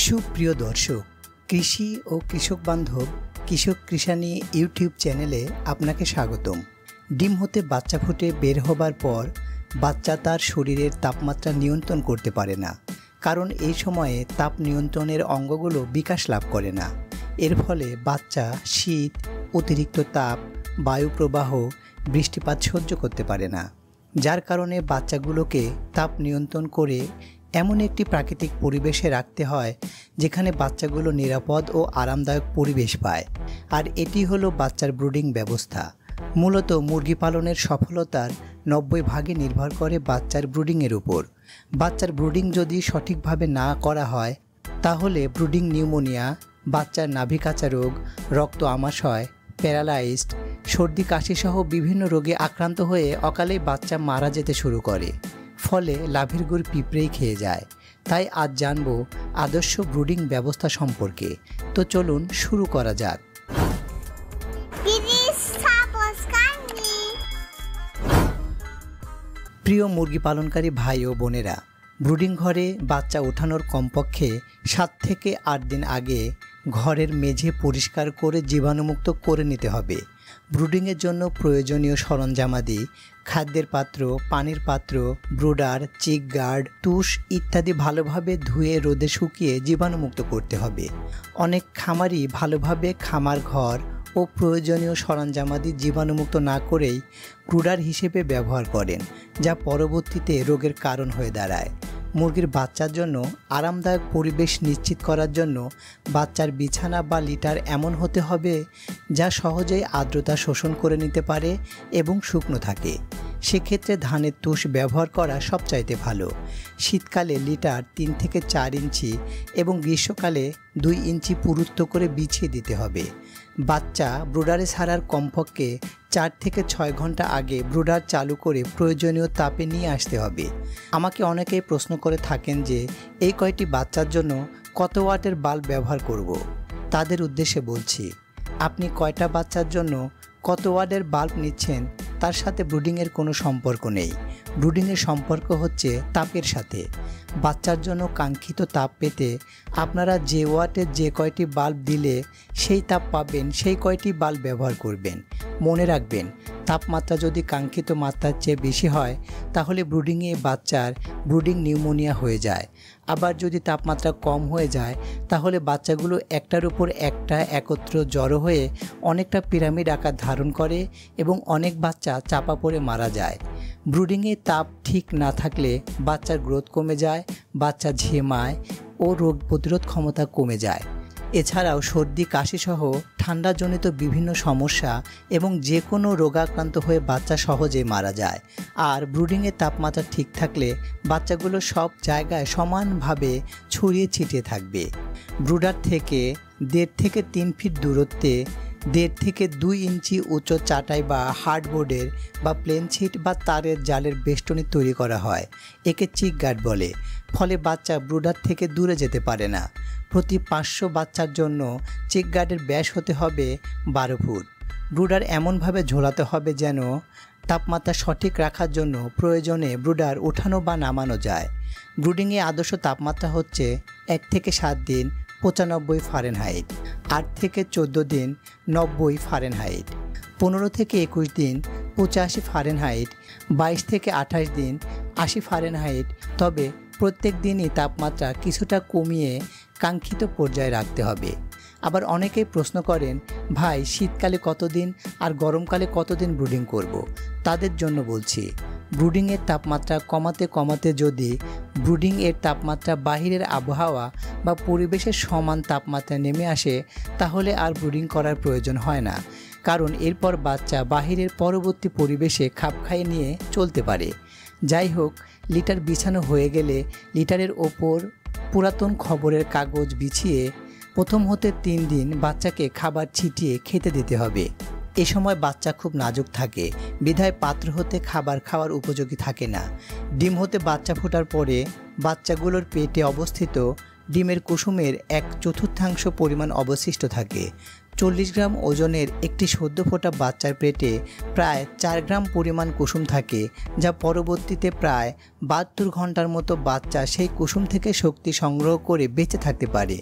সুপ্রিয় দর্শক, কৃষি ও কৃষক বান্ধব কৃষক কৃষানি ইউটিউব চ্যানেলে আপনাকে স্বাগতম। ডিম হতে বাচ্চা ফুটে বের হবার পর বাচ্চা তার শরীরের তাপমাত্রা নিয়ন্ত্রণ করতে পারে না, কারণ এই সময়ে তাপ নিয়ন্ত্রণের অঙ্গগুলো বিকাশ লাভ করে না। এর ফলে বাচ্চা শীত, অতিরিক্ত তাপ, বায়ু প্রবাহ, বৃষ্টিপাত সহ্য করতে পারে না, যার কারণে বাচ্চাগুলোকে তাপ নিয়ন্ত্রণ করে এমন একটি প্রাকৃতিক পরিবেশে রাখতে হয় যেখানে বাচ্চাগুলো নিরাপদ ও আরামদায়ক পরিবেশ পায়। আর এটি হলো বাচ্চার ব্রুডিং ব্যবস্থা। মূলত মুরগি পালনের সফলতার 90% নির্ভর করে বাচ্চার ব্রুডিংয়ের উপর। বাচ্চার ব্রুডিং যদি সঠিকভাবে না করা হয় তাহলে ব্রুডিং নিউমোনিয়া, বাচ্চার নাভিকাঁচা রোগ, রক্ত আমাশয়, প্যারালাইজড, সর্দি কাশি সহ বিভিন্ন রোগে আক্রান্ত হয়ে অকালেই বাচ্চা মারা যেতে শুরু করে। ফলে লাভের গুড় পিঁপড়েই খেয়ে যায়। তাই আজ জানবো আদর্শ ব্রুডিং ব্যবস্থা সম্পর্কে। তো চলুন শুরু করা যাক। প্রিয় মুরগি পালনকারী ভাই ও বোনেরা, ব্রুডিং ঘরে বাচ্চা ওঠানোর কমপক্ষে 7 থেকে 8 দিন আগে ঘরের মেঝে পরিষ্কার করে জীবাণুমুক্ত করে নিতে হবে। ব্রুডিংয়ের জন্য প্রয়োজনীয় সরঞ্জামাদি, খাদ্যের পাত্র, পানির পাত্র, ব্রুডার, চিক গার্ড, তুষ ইত্যাদি ভালোভাবে ধুয়ে রোদে শুকিয়ে জীবাণুমুক্ত করতে হবে। অনেক খামারই ভালোভাবে খামার ঘর ও প্রয়োজনীয় সরঞ্জামাদি জীবাণুমুক্ত না করেই ব্রুডার হিসেবে ব্যবহার করেন, যা পরবর্তীতে রোগের কারণ হয়ে দাঁড়ায়। মুরগির বাচ্চার জন্য আরামদায়ক পরিবেশ নিশ্চিত করার জন্য বাচ্চার বিছানা বা লিটার এমন হতে হবে যা সহজেই আর্দ্রতা শোষণ করে নিতে পারে এবং শুকনো থাকে। সেক্ষেত্রে ধানের তুষ ব্যবহার করা সবচাইতে ভালো। শীতকালে লিটার 3 থেকে 4 ইঞ্চি এবং গ্রীষ্মকালে 2 ইঞ্চি পুরুত্ব করে বিছিয়ে দিতে হবে। বাচ্চা ব্রুডারে ছাড়ার কমপক্ষে 4 থেকে 6 ঘন্টা আগে ব্রুডার চালু করে প্রয়োজনীয় তাপে নিয়ে আসতে হবে। আমাকে অনেকেই প্রশ্ন করে থাকেন যে এই কয়টি বাচ্চার জন্য কত ওয়াটের বাল্ব ব্যবহার করব। তাদের উদ্দেশ্যে বলছি, আপনি কয়টা বাচ্চার জন্য কত ওয়াটের বাল্ব নিচ্ছেন তার সাথে ব্রুডিংয়ের কোনো সম্পর্ক নেই। ব্রুডিংয়ের সম্পর্ক হচ্ছে তাপের সাথে। বাচ্চার জন্য কাঙ্ক্ষিত তাপ পেতে আপনারা যে ওয়াটের যে কয়টি বাল্ব দিলে সেই তাপ পাবেন সেই কয়টি বাল্ব ব্যবহার করবেন। মনে রাখবেন, তাপমাত্রা যদি কাঙ্ক্ষিত মাত্রার চেয়ে বেশি হয় তাহলে ব্রুডিংয়ে বাচ্চার ব্রুডিং নিউমোনিয়া হয়ে যায়। আবার যদি তাপমাত্রা কম হয়ে যায় তাহলে বাচ্চাগুলো একটার উপর একটা একত্র জড়ো হয়ে অনেকটা পিরামিড আকার ধারণ করে এবং অনেক বাচ্চা চাপা পড়ে মারা যায়। ব্রুডিংয়ে তাপ ঠিক না থাকলে বাচ্চার গ্রোথ কমে যায়, বাচ্চা ঝিমায় ও রোগ প্রতিরোধ ক্ষমতা কমে যায়। এছাড়াও সর্দি কাশি সহ ঠান্ডাজনিত বিভিন্ন সমস্যা এবং যে কোনো রোগাক্রান্ত হয়ে বাচ্চা সহজে মারা যায়। আর ব্রুডিংয়ের তাপমাত্রা ঠিক থাকলে বাচ্চাগুলো সব জায়গায় সমানভাবে ছড়িয়ে ছিটিয়ে থাকবে। ব্রুডার থেকে 1.5 থেকে 3 ফিট দূরত্বে 1.5 থেকে 2 ইঞ্চি উচ্চ চাটাই বা হার্ডবোর্ডের বা প্লেন শিট বা তারের জালের বেষ্টনী তৈরি করা হয়। একে চিক গার্ড বলে। ফলে বাচ্চা ব্রুডার থেকে দূরে যেতে পারে না। প্রতি 500 বাচ্চার জন্য চিক গার্ডের ব্যাস হতে হবে 12 ফুট। ব্রুডার এমনভাবে ঝোলাতে হবে যেন তাপমাত্রা সঠিক রাখার জন্য প্রয়োজনে ব্রুডার ওঠানো বা নামানো যায়। ব্রুডিংয়ে আদর্শ তাপমাত্রা হচ্ছে 1 থেকে 7 দিন 95 ফারেনহাইট, 8 থেকে 14 দিন 90 ফারেনহাইট, 15 থেকে 21 দিন 85 ফারেনহাইট, 22 থেকে 28 দিন 80 ফারেনহাইট। তবে প্রত্যেক দিনই তাপমাত্রা কিছুটা কমিয়ে কাঙ্ক্ষিত পর্যায়ে রাখতে হবে। আবার অনেকেই প্রশ্ন করেন, ভাই শীতকালে কতদিন আর গরমকালে কতদিন ব্রুডিং করব। তাদের জন্য বলছি, ব্রুডিংয়ের তাপমাত্রা কমাতে কমাতে যদি ব্রুডিংয়ের তাপমাত্রা বাহিরের আবহাওয়া বা পরিবেশের সমান তাপমাত্রা নেমে আসে তাহলে আর ব্রুডিং করার প্রয়োজন হয় না, কারণ এরপর বাচ্চা বাহিরের পরবর্তী পরিবেশে খাপ খাইয়ে নিয়ে চলতে পারে। যাই হোক, লিটার বিছানো হয়ে গেলে লিটারের ওপর পুরাতন খবরের কাগজ বিছিয়ে প্রথম হতে 3 দিন বাচ্চাকে খাবার ছিটিয়ে খেতে দিতে হবে। এ সময় বাচ্চা খুব নাজুক থাকে, বিধায় পাত্র হতে খাবার খাওয়ার উপযোগী থাকে না। ডিম হতে বাচ্চা ফোটার পরে বাচ্চাগুলোর পেটে অবস্থিত ডিমের কুসুমের 1/4 পরিমাণ অবশিষ্ট থাকে। 40 গ্রাম ওজনের একটি সদ্য ফোটা বাচ্চার পেটে প্রায় 4 গ্রাম পরিমাণ কুসুম থাকে, যা পরবর্তীতে প্রায় 72 ঘন্টার মতো বাচ্চা সেই কুসুম থেকে শক্তি সংগ্রহ করে বেঁচে থাকতে পারে।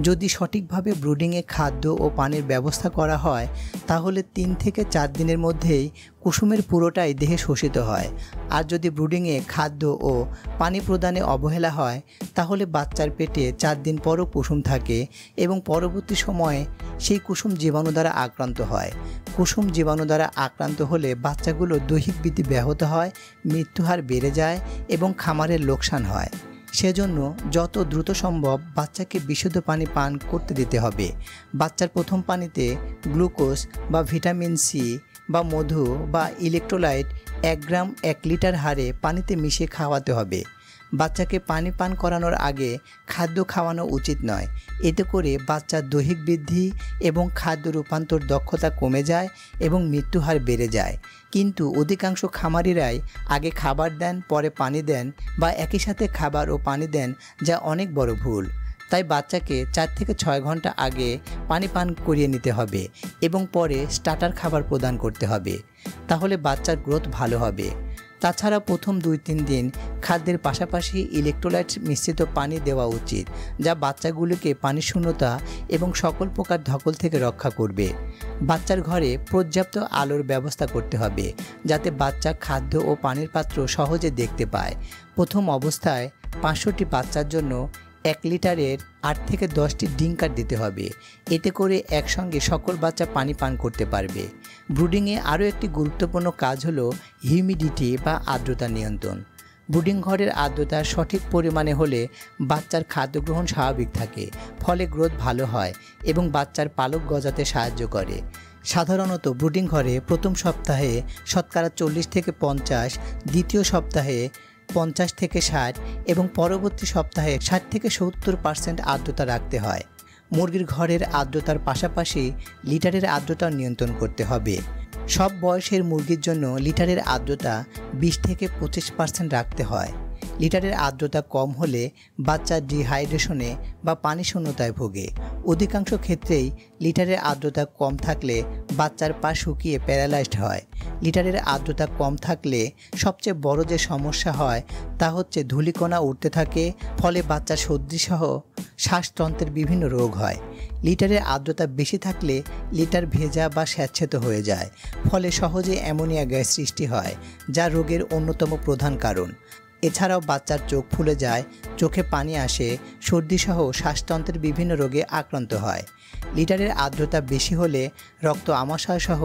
যদি সঠিকভাবে ব্রুডিংয়ে খাদ্য ও পানির ব্যবস্থা করা হয় তাহলে 3 থেকে 4 দিনের মধ্যেই কুসুমের পুরোটাই দেহে শোষিত হয়। আর যদি ব্রুডিংয়ে খাদ্য ও পানি প্রদানে অবহেলা হয় তাহলে বাচ্চার পেটে 4 দিন পরও কুসুম থাকে এবং পরবর্তী সময়ে সেই কুসুম জীবাণু দ্বারা আক্রান্ত হয়। কুসুম জীবাণু দ্বারা আক্রান্ত হলে বাচ্চাগুলো দৈহিক বৃদ্ধি ব্যাহত হয়, মৃত্যুহার বেড়ে যায় এবং খামারের লোকসান হয়। সেজন্য যত দ্রুত সম্ভব বাচ্চাকে বিশুদ্ধ পানি পান করতে দিতে হবে। বাচ্চার প্রথম পানিতে গ্লুকোজ বা ভিটামিন সি বা মধু বা ইলেকট্রোলাইট 1 গ্রাম 1 লিটার হারে পানিতে মিশিয়ে খাওয়াতে হবে। বাচ্চাকে পানি পান করানোর আগে খাদ্য খাওয়ানো উচিত নয়। এতে করে বাচ্চার দৈহিক বৃদ্ধি এবং খাদ্য রূপান্তর দক্ষতা কমে যায় এবং মৃত্যুহার বেড়ে যায়। কিন্তু অধিকাংশ খামারিরাই আগে খাবার দেন, পরে পানি দেন বা একই সাথে খাবার ও পানি দেন, যা অনেক বড় ভুল। তাই বাচ্চাকে 4 থেকে 6 ঘন্টা আগে পানি পান করিয়ে নিতে হবে এবং পরে স্টার্টার খাবার প্রদান করতে হবে। তাহলে বাচ্চার গ্রোথ ভালো হবে। তাছাড়া প্রথম 2-3 দিন খাদ্যের পাশাপাশি ইলেকট্রোলাইট মিশ্রিত পানি দেওয়া উচিত, যা বাচ্চাগুলোকে পানি শূন্যতা এবং সকল প্রকার ধকল থেকে রক্ষা করবে। বাচ্চার ঘরে পর্যাপ্ত আলোর ব্যবস্থা করতে হবে যাতে বাচ্চা খাদ্য ও পানির পাত্র সহজে দেখতে পায়। প্রথম অবস্থায় 500টি বাচ্চার জন্য 1 লিটারের 8 থেকে 10টি ড্রিঙ্কার দিতে হবে। এতে করে একসঙ্গে সকল বাচ্চা পানি পান করতে পারবে। ব্রুডিংয়ে আরও একটি গুরুত্বপূর্ণ কাজ হলো হিউমিডিটি বা আর্দ্রতা নিয়ন্ত্রণ। ব্রুডিং ঘরের আর্দ্রতা সঠিক পরিমাণে হলে বাচ্চার খাদ্য গ্রহণ স্বাভাবিক থাকে, ফলে গ্রোথ ভালো হয় এবং বাচ্চার পালক গজাতে সাহায্য করে। সাধারণত ব্রুডিং ঘরে প্রথম সপ্তাহে শতকরা 40 থেকে 50, দ্বিতীয় সপ্তাহে 50 থেকে 60 এবং পরবর্তী সপ্তাহে 60 থেকে 70% আর্দ্রতা রাখতে হয়। মুরগির ঘরের আর্দ্রতার পাশাপাশি লিটারের আর্দ্রতা নিয়ন্ত্রণ করতে হবে। সব বয়সের মুরগির জন্য লিটারের আর্দ্রতা 20 থেকে 25% রাখতে হয়। লিটারের আর্দ্রতা কম হলে বাচ্চা ডিহাইড্রেশনে বা পানি শূন্যতায় ভোগে। অধিকাংশ ক্ষেত্রেই লিটারের আর্দ্রতা কম থাকলে বাচ্চার পা শুকিয়ে প্যারালাইজড হয়। লিটারের আর্দ্রতা কম থাকলে সবচেয়ে বড় যে সমস্যা হয় তা হচ্ছে ধূলিকণা উঠতে থাকে, ফলে বাচ্চার সর্দিসহ শ্বাসতন্ত্রের বিভিন্ন রোগ হয়। লিটারের আর্দ্রতা বেশি থাকলে লিটার ভেজা বা স্যাঁতসেঁতে হয়ে যায়, ফলে সহজে অ্যামোনিয়া গ্যাস সৃষ্টি হয়, যা রোগের অন্যতম প্রধান কারণ। এছাড়াও বাচ্চার চোখ ফুলে যায়, চোখে পানি আসে, সর্দিসহ শ্বাসতন্ত্রের বিভিন্ন রোগে আক্রান্ত হয়। লিটারের আর্দ্রতা বেশি হলে রক্ত আমাশয় সহ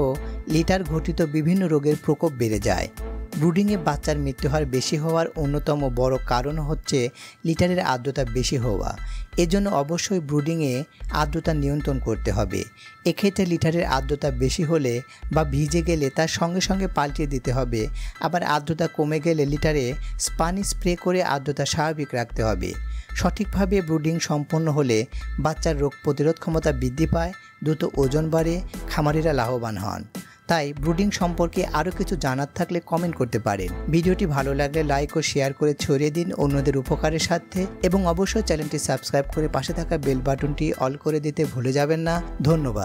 লিটার ঘটিত বিভিন্ন রোগের প্রকোপ বেড়ে যায়। ব্রুডিংয়ে বাচ্চার মৃত্যুহার বেশি হওয়ার অন্যতম বড় কারণ হচ্ছে লিটারের আর্দ্রতা বেশি হওয়া। এজন্য অবশ্যই ব্রুডিংয়ে আর্দ্রতা নিয়ন্ত্রণ করতে হবে। এক্ষেত্রে লিটারের আর্দ্রতা বেশি হলে বা ভিজে গেলে তার সঙ্গে সঙ্গে পাল্টিয়ে দিতে হবে। আবার আর্দ্রতা কমে গেলে লিটারে পানি স্প্রে করে আর্দ্রতা স্বাভাবিক রাখতে হবে। সঠিকভাবে ব্রুডিং সম্পন্ন হলে বাচ্চার রোগ প্রতিরোধ ক্ষমতা বৃদ্ধি পায়, দ্রুত ওজন বাড়ে, খামারিরা লাভবান হন। তাই ব্রুডিং সম্পর্কে আরও কিছু জানার থাকলে কমেন্ট করতে পারেন। ভিডিওটি ভালো লাগলে লাইক ও শেয়ার করে ছড়িয়ে দিন অন্যদের উপকারের সাথে, এবং অবশ্যই চ্যানেলটি সাবস্ক্রাইব করে পাশে থাকা বেল বাটনটি অল করে দিতে ভুলে যাবেন না। ধন্যবাদ।